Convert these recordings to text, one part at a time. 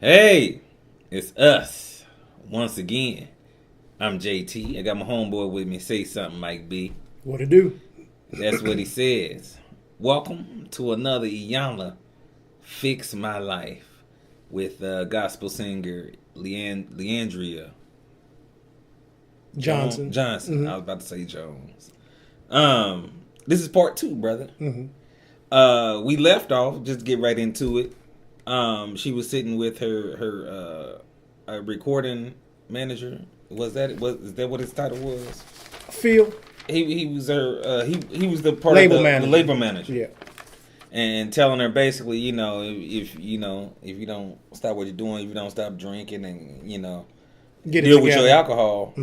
Hey, it's us once again. I'm JT. I got my homeboy with me. Say something, Mike B. What it do? That's what he says. Welcome to another Iyanla Fix My Life with gospel singer Leandria Johnson. Johnson. Mm-hmm. I was about to say Jones. This is part 2, brother. Mm-hmm. We left off. Just get right into it. She was sitting with her recording manager. Is that what his title was? Phil. He was her. He was the part Label of the manager. label manager. Yeah. And telling her basically, if you don't stop what you're doing, if you don't stop drinking, and deal with your alcohol,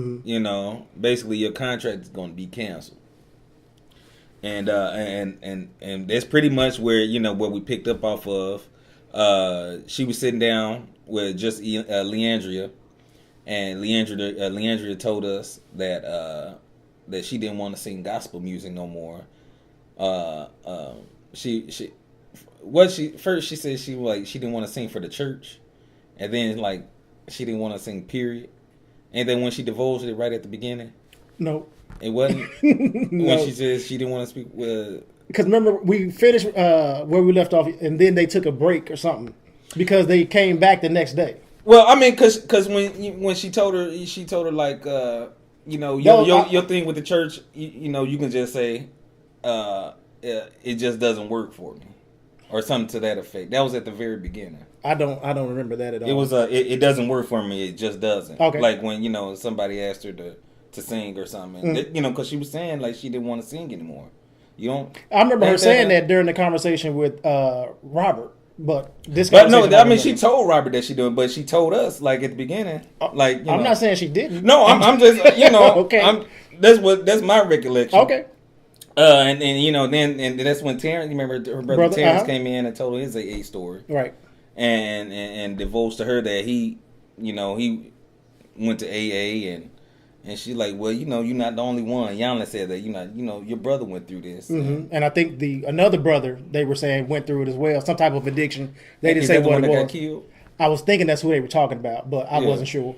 basically your contract is going to be canceled. And that's pretty much where what we picked up off of. She was sitting down with just Leandria, and Leandria told us that she didn't want to sing gospel music no more. She said she didn't want to sing for the church, and then she didn't want to sing period. And then when she divulged it right at the beginning, No, it wasn't. no. When she said she didn't want to speak with. Because remember, we finished where we left off, and then they took a break or something because they came back the next day. Well, I mean, because when she told her your thing with the church, you can just say, it just doesn't work for me, or something to that effect. That was at the very beginning. I don't remember that at all. It was it doesn't work for me. It just doesn't. Okay. Like when somebody asked her to sing or something, because she was saying she didn't want to sing anymore. You don't. I remember her saying that during the conversation with Robert. But she told Robert that she doing, but she told us at the beginning. I'm not saying she didn't. No, I'm just okay. That's my recollection. Okay. And that's when Terrence, remember her brother Terrence came in and told her his AA story, right? And divulged to her that he went to AA and she's like, well, you're not the only one. Iyanla said that your brother went through this, and I think another brother they were saying went through it as well, some type of addiction. They didn't say what it was. Got killed? I was thinking that's who they were talking about, but I wasn't sure.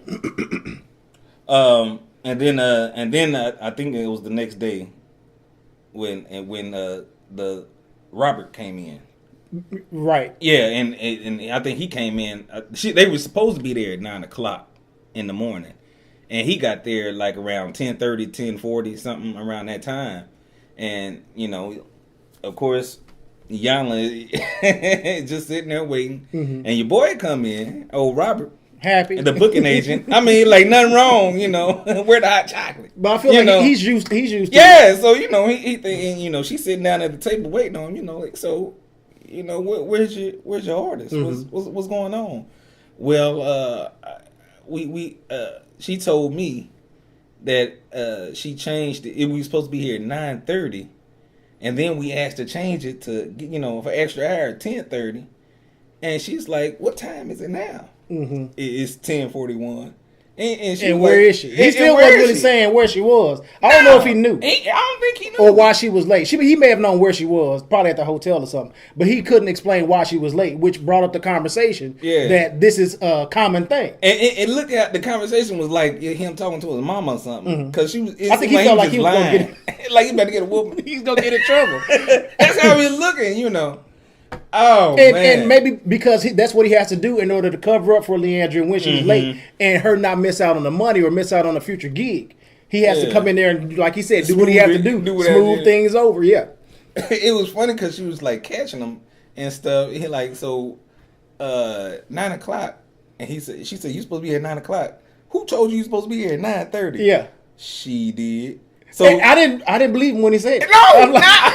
And then I think it was the next day when the Robert came in. Right. Yeah, and I think he came in. They were supposed to be there at 9:00 in the morning. And he got there around 10:30, 10:40, something around that time. And, of course, Iyanla just sitting there waiting. Mm-hmm. And your boy come in, old Robert. Happy. The booking agent. I mean, nothing wrong, Where the hot chocolate. But I feel like he's used to it. Yeah, so, he thinking, she's sitting down at the table waiting on him, so, where's your artist? Mm-hmm. What's going on? Well, she told me that she changed it. We were supposed to be here at 9:30, and then we asked to change it to for extra hour at 10:30, and she's like, "What time is it now?" Mm-hmm. It's 10:41. And where is she? He still wasn't really saying where she was. I don't know if he knew. I don't think he knew. Or why she was late. He may have known where she was, probably at the hotel or something. But he couldn't explain why she was late, which brought up the conversation that this is a common thing. And look at the conversation was like him talking to his mama or something. Because she was. I think he felt like he was going to get like he better get a whooping. He's going to get in trouble. That's how he was looking, Oh, man. And maybe because that's what he has to do in order to cover up for Leandria when she's late and her not miss out on the money or miss out on a future gig. He has to come in there and, like he said, do what he has to do. Smooth things over, yeah. It was funny because she was catching him and stuff. He 9:00, and she said, "You supposed to be here at 9:00. Who told you supposed to be here at 9:30?" Yeah, she did. So I didn't believe him when he said it. No, I'm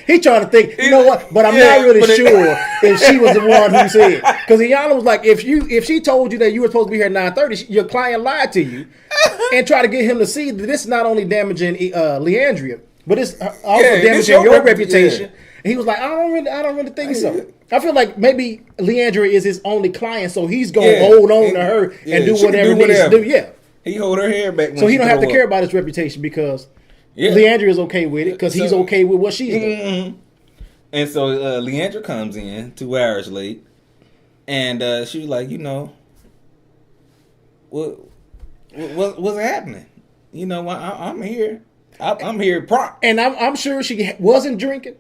he trying to think. You know what? But I'm not really sure if she was the one who said it. Because Iyanla was like, if she told you that you were supposed to be here at 9:30, your client lied to you and try to get him to see that this is not only damaging Leandria, but it's also damaging your reputation. Yeah. And he was like, I don't really think so. I feel like maybe Leandria is his only client, so he's gonna hold on to her and do whatever he needs to do. Yeah, he hold her hair back, so he don't have to care about his reputation because Leandria is okay with it because he's okay with what she's doing. And so Leandria comes in 2 hours late, And she was like, what's happening? I'm here. I'm here prompt. And I'm sure she wasn't drinking,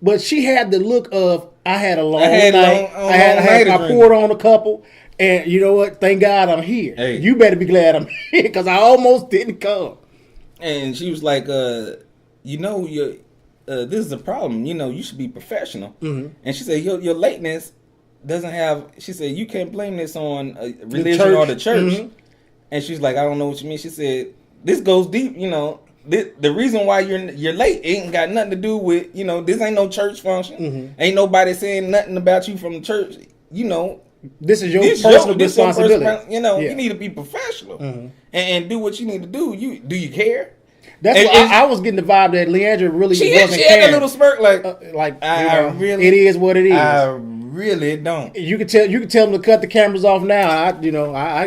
but she had the look of, I had a long night. I poured on a couple. And you know what? Thank God I'm here. Hey. You better be glad I'm here because I almost didn't come. And she was like, this is a problem. You should be professional. Mm-hmm. And she said, your lateness doesn't have, she said, you can't blame this on religion or the church. Mm-hmm. And she's like, I don't know what you mean. She said, this goes deep, the reason why you're late ain't got nothing to do with, this ain't no church function. Mm-hmm. Ain't nobody saying nothing about you from the church. This is your personal responsibility. You need to be professional and do what you need to do. Do you care? That's what I was getting the vibe that Leandra really wasn't caring. She had a little smirk it is what it is. I really don't. You can tell them to cut the cameras off now. I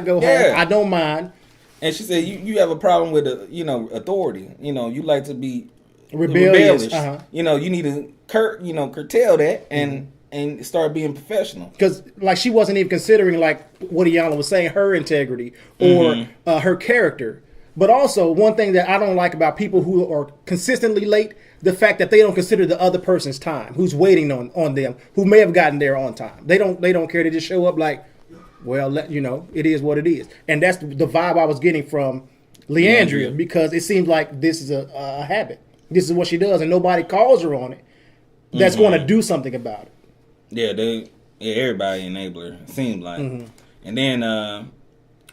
go home. I don't mind. And she said you have a problem with authority. You like to be rebellious. You need to curtail that and start being professional. Because she wasn't even considering what Iyanla was saying, her integrity or her character. But also, one thing that I don't like about people who are consistently late, the fact that they don't consider the other person's time, who's waiting on them, who may have gotten there on time. They don't care. They just show up it is what it is. And that's the vibe I was getting from Leandria, because it seems like this is a habit. This is what she does, and nobody calls her on it. That's going to do something about it. Yeah, everybody enabler, it seems like. Mm-hmm. And then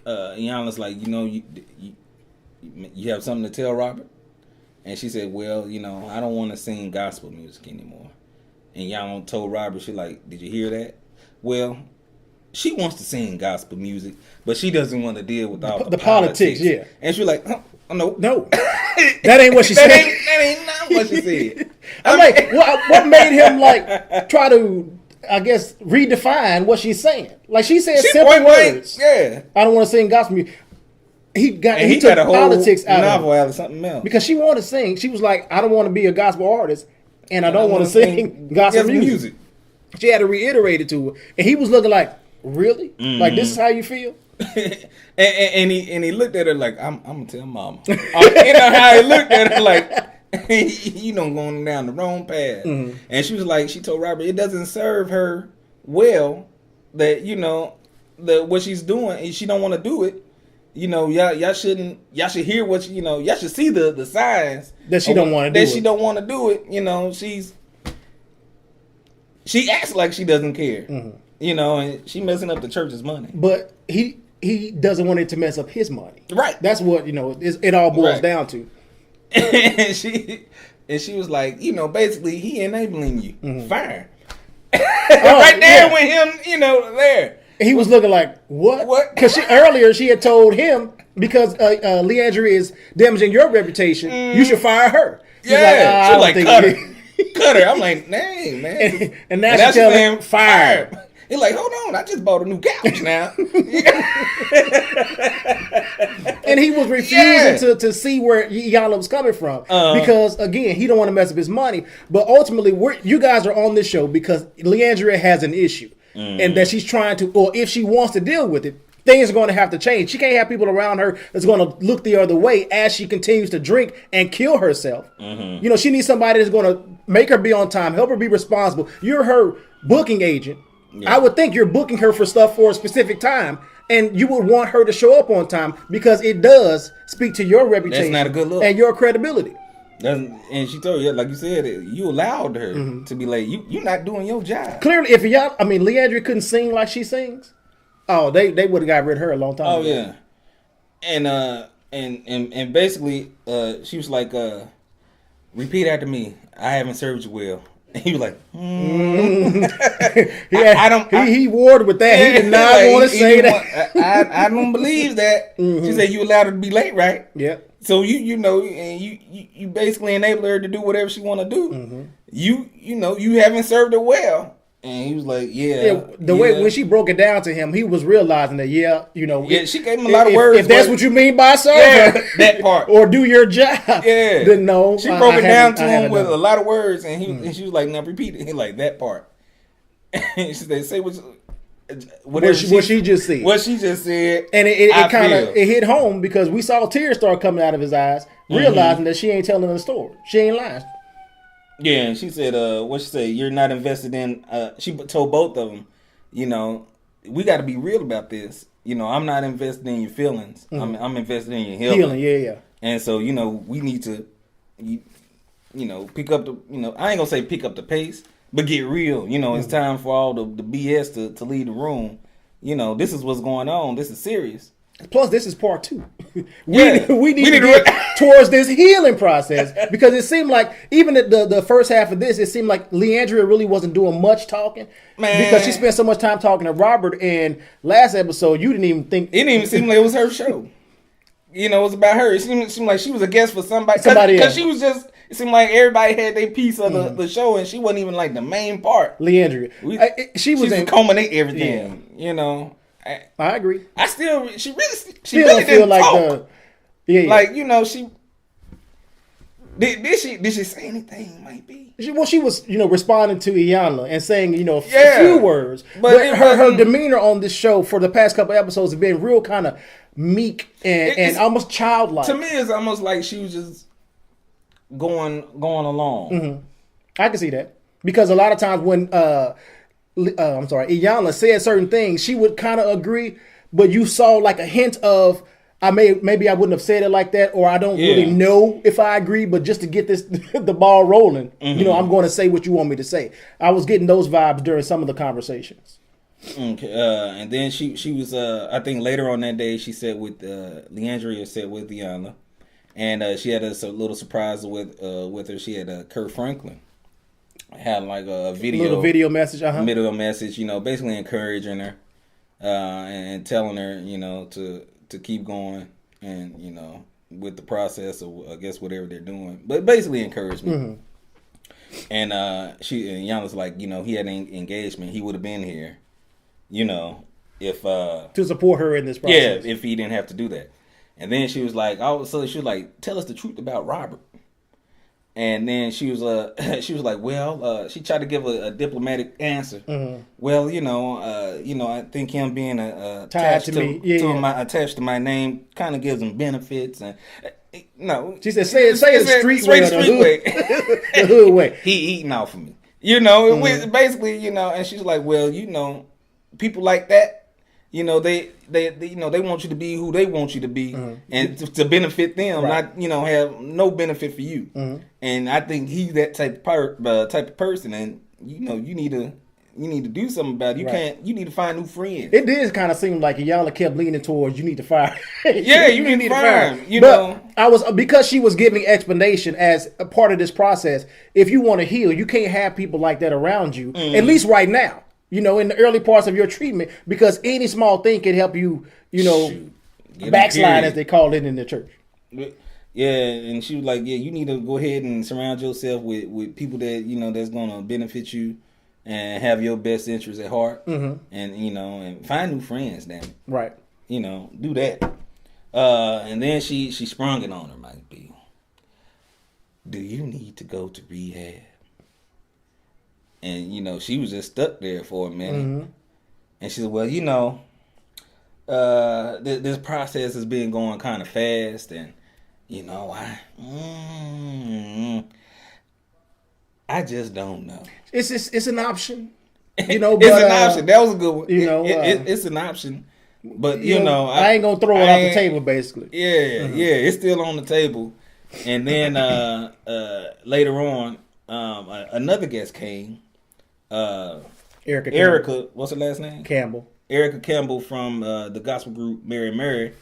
Iyanla's like, you have something to tell Robert? And she said, well, I don't want to sing gospel music anymore. And Iyanla told Robert, she like, did you hear that? Well, she wants to sing gospel music, but she doesn't want to deal with all the politics. Yeah. And she's like, no. That ain't what she said. That ain't not what she said. I'm like, what made him try to, I guess, redefine what she's saying? She said simple words. Yeah. I don't want to sing gospel music. He took a whole politics out novel of it. Out of something else. Because she wanted to sing. She was like, I don't want to be a gospel artist, and I don't want to sing gospel music. She had to reiterate it to her. And he was looking like, really? Mm-hmm. This is how you feel? and he looked at her like, I'm gonna tell mama. How he looked at her like, going down the wrong path. Mm-hmm. And she told Robert, it doesn't serve her well that what she's doing, and she don't want to do it. Y'all should hear what y'all should see the signs that she don't want to do it. That she don't want to do it. She acts like she doesn't care. Mm-hmm. And she messing up the church's money. But he doesn't want it to mess up his money. Right. That's what it all boils down to. And she was like, basically he enabling you. Mm-hmm. Fine. Right there with him, there. He was looking like, what? Because earlier she had told him, because Leandria is damaging your reputation, you should fire her. Yeah. She's like, cut her. Cut her. I'm like, dang, man. And now she's telling him, fire. He's like, hold on, I just bought a new couch now. And he was refusing to see where Iyanla was coming from. Because, again, he don't want to mess up his money. But ultimately, you guys are on this show because Leandria has an issue. And that she's trying to, or if she wants to deal with it, things are going to have to change. She can't have people around her that's going to look the other way as she continues to drink and kill herself. Mm-hmm. She needs somebody that's going to make her be on time, help her be responsible. You're her booking agent. Yeah. I would think you're booking her for stuff for a specific time, and you would want her to show up on time because it does speak to your reputation. That's not a good look. And your credibility. And she told you, like you said, you allowed her to be late. You're not doing your job. Clearly, Leandria couldn't sing like she sings. Oh, they would have got rid of her a long time ago. Oh yeah, and basically, she was like, repeat after me. I haven't served you well. And he was like, he warred with that. He did not want to say that. I don't believe that. She said you allowed her to be late, right? Yeah. So and you basically enable her to do whatever she want to do. Mm-hmm. You haven't served her well. And he was like, the way when she broke it down to him, he was realizing that, she gave him a lot of words. If that's what you mean by serve, that part, or do your job, then no. She broke it down to him with a lot of words, and and she was like, "Now repeat it." He like that part. And she said, "Say what." what she just said. What she just said. And it kind of hit home because we saw tears start coming out of his eyes, realizing that she ain't telling the story. She ain't lying. Yeah, and she said, what she say? You're not invested in, she told both of them, you know, we got to be real about this. You know, I'm not invested in your feelings. I'm invested in your healing. Yeah. And so, you know, we need to, you know, pick up the, you know, I ain't going to say pick up the pace, but get real. You know, it's time for all the BS to leave the room. You know, this is what's going on. This is serious. Plus, this is part 2. We need to get towards this healing process because it seemed like even the first half of this, it seemed like Leandria really wasn't doing much talking because she spent so much time talking to Robert. And last episode, you didn't even think it didn't even seem like it was her show. You know, it was about her. It seemed like she was a guest for somebody else. Because she was just. It seemed like everybody had their piece of the show, and she wasn't even like the main part. Leandria, she was culminate everything. Yeah. You know. I agree. She really feel like talk. Like, you know, she did she say anything? Might be. She was, you know, responding to Iyanla and saying, you know, a few words. But her demeanor on this show for the past couple episodes have been real kind of meek and almost childlike. To me, it's almost like she was just going along. Mm-hmm. I can see that because a lot of times when Iyanla said certain things, she would kind of agree, but you saw like a hint of maybe I wouldn't have said it like that, or I don't really know if I agree, but just to get the ball rolling, you know, I'm going to say what you want me to say. I was getting those vibes during some of the conversations. Okay, and then she was I think later on that day she said with Leandria said with Iyanla, and she had a little surprise with her. She had Kurt Franklin. Had like a little video message, you know, basically encouraging her and telling her, you know, to keep going and, you know, with the process of I guess whatever they're doing, but basically encouragement. And Iyanla's like, you know, he had an engagement, he would have been here, you know, if to support her in this process. Yeah, if he didn't have to do that. And then she was like, tell us the truth about Robert. And then she was like, well, she tried to give a diplomatic answer. Well, you know, I think him being attached to my name kind of gives him benefits, and no, she said, say it the street way, the hood way. He eating off of me, you know. Basically, you know, and she's like, well, you know, people like that. You know, they want you to be who they want you to be, and to benefit them, not, you know, have no benefit for you. And I think he's that type of person, and you know, you need to do something about it. You need to find new friends. It did kind of seem like y'all kept leaning towards you need to fire. You need to fire him. You know, because she was giving explanation as a part of this process. If you want to heal, you can't have people like that around you. At least right now. You know, in the early parts of your treatment, because any small thing can help you, you know, backslide, as they call it in the church. Yeah, and she was like, yeah, you need to go ahead and surround yourself with people that, you know, that's going to benefit you and have your best interests at heart. And, you know, and find new friends, damn it. Right. You know, do that. And then she sprung it on her, Mike B. Do you need to go to rehab? And, you know, she was just stuck there for a minute. And she said, well, you know, this process has been going kind of fast. And, you know, I just don't know. It's an option. You know, it's an option. That was a good one. You know, it's an option. But, you know. I ain't going to throw it off the table, basically. Yeah, it's still on the table. And then later on, another guest came. Erica, what's her last name? Campbell. Erica Campbell from the gospel group Mary,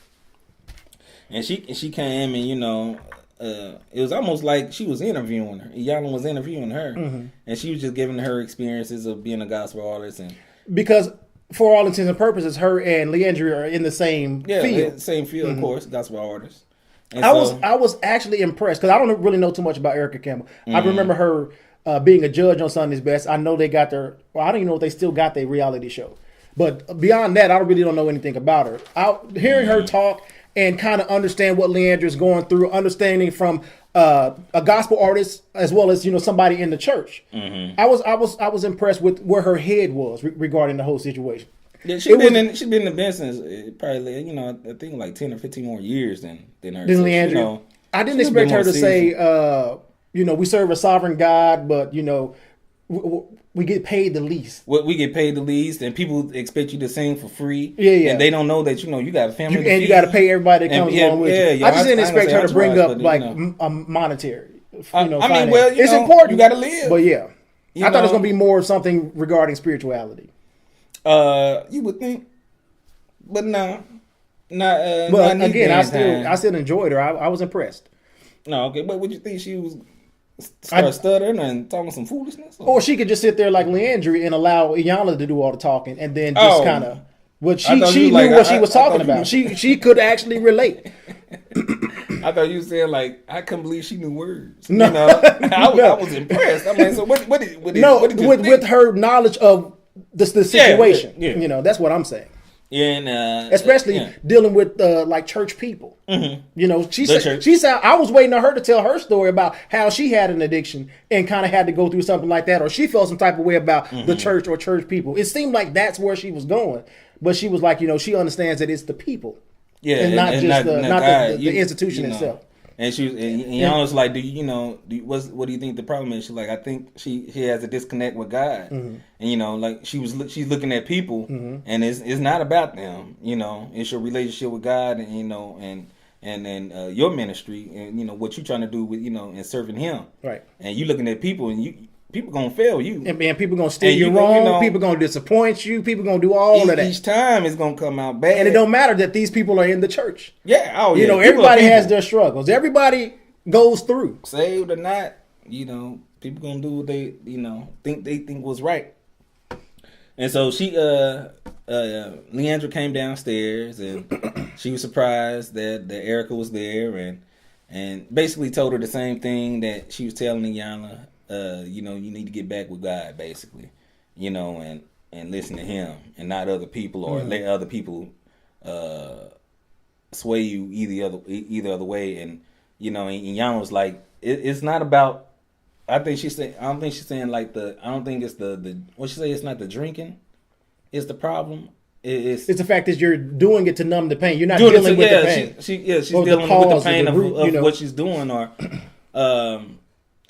and she came, and, you know, it was almost like she was interviewing her. Iyanla was interviewing her, and she was just giving her experiences of being a gospel artist, and because for all intents and purposes, her and Leandria are in the same field. Same field, of course, gospel artists. And I was actually impressed because I don't really know too much about Erica Campbell. I remember her. Being a judge on Sunday's Best, I know they got I don't even know if they still got their reality show. But beyond that, I really don't know anything about her. Hearing her talk and kind of understand what Leandria's going through, understanding from a gospel artist as well as, you know, somebody in the church. I was impressed with where her head was regarding the whole situation. Yeah, she's been in the business probably, I think like 10 or 15 more years than her. Than Leandra. I didn't expect her to say, we serve a sovereign God, but we get paid the least. We get paid the least, and people expect you to sing for free. Yeah. And they don't know that you got a family, and you got to pay everybody that comes along with you. I just didn't expect her to bring up a monetary. I mean, it's important. You got to live, but I thought it was going to be more something regarding spirituality. You would think, but no, not. But again, I still enjoyed her. I was impressed. No, okay, but would you think she was stuttering and talking some foolishness? Or she could just sit there like Leandra and allow Iyanla to do all the talking, and then just kind of. But she knew what she was talking about. She could actually relate. I thought you said like I couldn't believe she knew words. No, I was impressed. I mean, so what did with her knowledge of the situation. Yeah. That's what I'm saying. Yeah, and especially dealing with like church people. Mm-hmm. She said I was waiting on her to tell her story about how she had an addiction and kind of had to go through something like that, or she felt some type of way about the church or church people. It seemed like that's where she was going, but she was like, she understands that it's the people, and not just the institution itself. And Iyanla's like, what do you think the problem is? She's like, I think she has a disconnect with God, and like she's looking at people, and it's not about them, it's your relationship with God, and and your ministry, and what you're trying to do with and serving Him, right? And you looking at people, and people gonna fail you, and people gonna steer you wrong. People gonna disappoint you. People gonna do all of that. Each time it's gonna come out bad, and it don't matter that these people are in the church. Yeah, everybody has their struggles. Everybody goes through, saved or not. People gonna do what they think was right. And so Leandra came downstairs, and she was surprised that Erica was there, and basically told her the same thing that she was telling Iyanla. You need to get back with God, basically, and listen to Him and not other people, or let other people sway you either other way. And Iyanla was like, it's not about. I don't think she's saying like I don't think it's the what she say. It's not the drinking, it's the problem. It's the fact that you're doing it to numb the pain. You're not dealing with the pain. She's dealing with the pain of what she's doing, or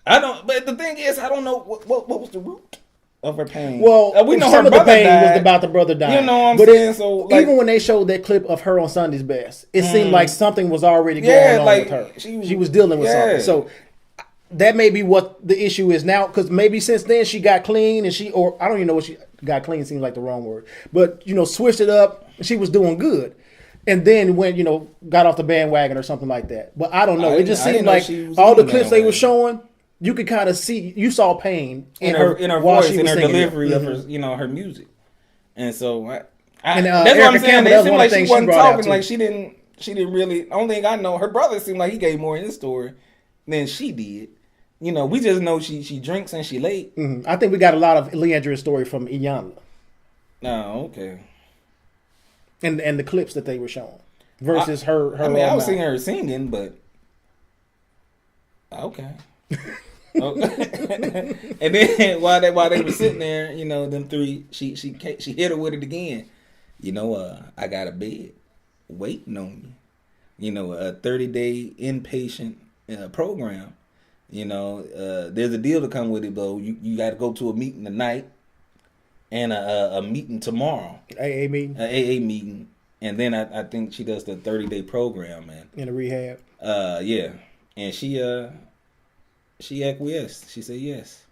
I don't. But the thing is, I don't know what was the root of her pain. Well, we know some of the pain was about the brother dying. You know what I'm saying? So even when they showed that clip of her on Sunday's Best, it seemed like something was already going on with her. She was dealing with something. So that may be what the issue is now, because maybe since then she got clean, and or I don't even know what she got clean. Seems like the wrong word, but switched it up. She was doing good. And then went, got off the bandwagon or something like that. But I don't know. It just seemed like all the clips they were showing, you could kind of see, you saw pain in her voice, in her delivery of her, her music. And so that's what I'm saying. It seemed like she wasn't talking, like she didn't really. Only thing I know, her brother seemed like he gave more in his story than she did. We just know she drinks and she late. Mm-hmm. I think we got a lot of Leandra's story from Iyanla. Oh, okay. And the clips that they were showing versus her. I mean, I was seeing her singing, but okay. And then while they were sitting there, them three, she hit her with it again. I got a bed waiting on you. A 30-day inpatient program. There's a deal to come with it, though. You got to go to a meeting tonight and a meeting tomorrow. AA meeting. AA meeting, and then I think she does the 30-day program, man. In a rehab. Yeah, and she acquiesced. She said yes.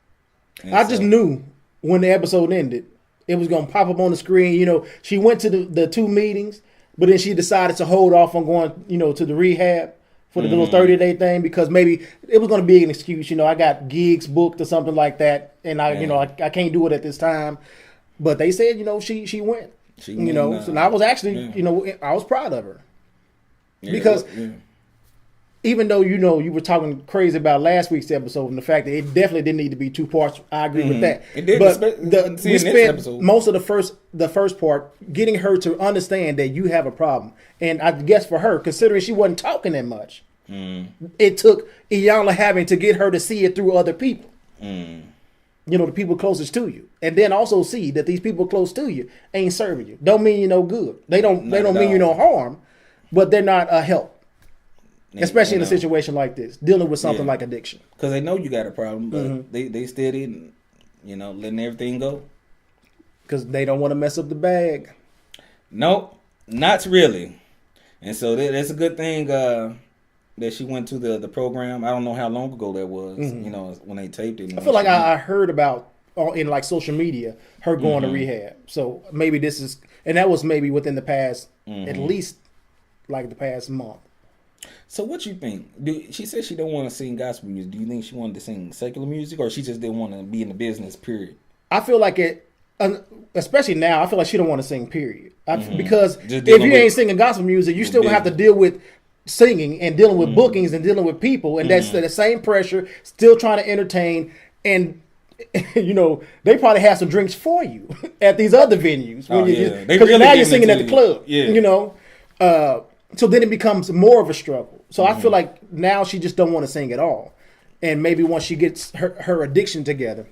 And I just knew when the episode ended, it was gonna pop up on the screen. She went to the two meetings, but then she decided to hold off on going, to the rehab for the little 30-day thing, because maybe it was going to be an excuse. I got gigs booked or something like that, and I can't do it at this time. But they said, she went. So I was actually, I was proud of her, because even though you were talking crazy about last week's episode and the fact that it definitely didn't need to be 2 parts. I agree with that. It did, but we spent most of the first part getting her to understand that you have a problem. And I guess for her, considering she wasn't talking that much, it took Iyanla having to get her to see it through other people. you know, the people closest to you, and then also see that these people close to you ain't serving you. Don't mean you no good. They don't mean you no harm, but they're not a help. Especially in a situation like this, dealing with something like addiction. Because they know you got a problem, but they still didn't, you know, letting everything go. Because they don't want to mess up the bag. Nope, not really. And so that's a good thing that she went to the program. I don't know how long ago that was, you know, when they taped it. I feel like I heard about in like social media her going to rehab. So maybe this is, and that was maybe within the past, at least like the past month. So what you think? She said she don't want to sing gospel music. Do you think she wanted to sing secular music, or she just didn't want to be in the business, period? I feel like it, especially now, I feel like she don't want to sing, period. Because if you ain't singing gospel music, you still have to deal with singing and dealing with bookings and dealing with people. And that's the same pressure, still trying to entertain. And, you know, they probably have some drinks for you at these other venues. Because now you're singing at the club, you know. So then it becomes more of a struggle. So I feel like now she just don't want to sing at all. And maybe once she gets her addiction together,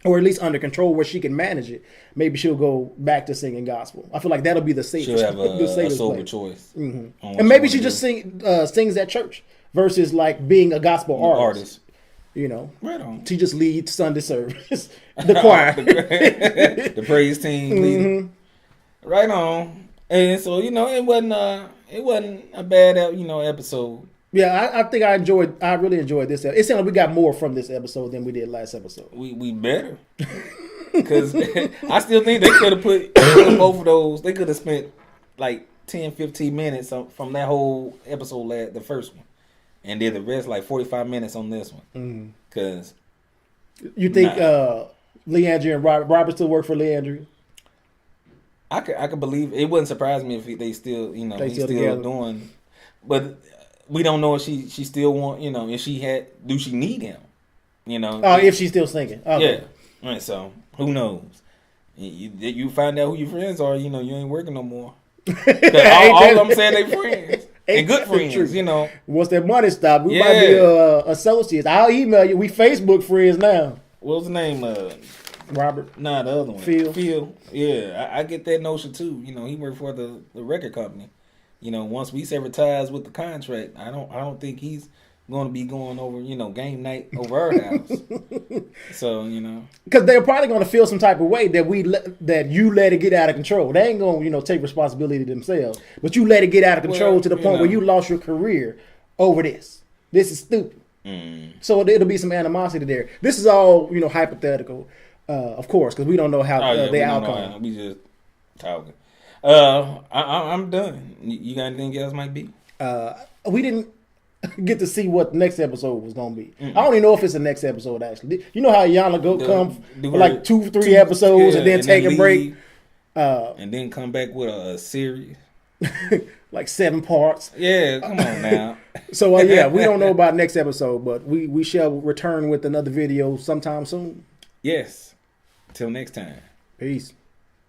or at least under control where she can manage it, maybe she'll go back to singing gospel. I feel like that'll be the safest. She'll have a sober choice. And maybe she just sings at church versus like being a gospel artist. You know, right on. She just leads Sunday service, the choir, the praise team leading. Right on. And so, you know, it wasn't a bad, you know, episode. Yeah, I think I really enjoyed this. It sounded like we got more from this episode than we did last episode. We better. Because I still think they could have put both of those. They could have spent like 10, 15 minutes from that whole episode, the first one. And did the rest like 45 minutes on this one. Because you think Leandria and Robert still work for Leandria? I could believe it. Wouldn't surprise me if they still, you know, he's still doing. But we don't know if she still want, you know, if do she need him? You know. Oh, if she's still singing. Okay. Yeah. Right. So who knows? You find out who your friends are. You know, you ain't working no more. all of them saying they friends. And good friends, you know. Once that money stop, we might be associates. I'll email you. We Facebook friends now. What was the name? Robert. Nah, the other one. Phil. Yeah, I get that notion too. You know, he worked for the record company. You know, once we sever ties with the contract, I don't think he's going to be going over, you know, game night over our house. So, you know, because they're probably going to feel some type of way that you let it get out of control. They ain't going to, you know, take responsibility themselves, but you let it get out of control to the point where you lost your career over this. This is stupid. So it'll be some animosity there. This is all, you know, hypothetical, of course, because we don't know how the outcome. We just talking. I'm done. You got anything else, Mike B? We didn't get to see what the next episode was going to be. I don't even know if it's the next episode, actually. You know how Iyanla come for like 2-3 episodes and then take a break? And then come back with a series. Like 7 parts. Yeah, come on now. So, yeah, we don't know about next episode, but we shall return with another video sometime soon. Yes. Till next time. Peace.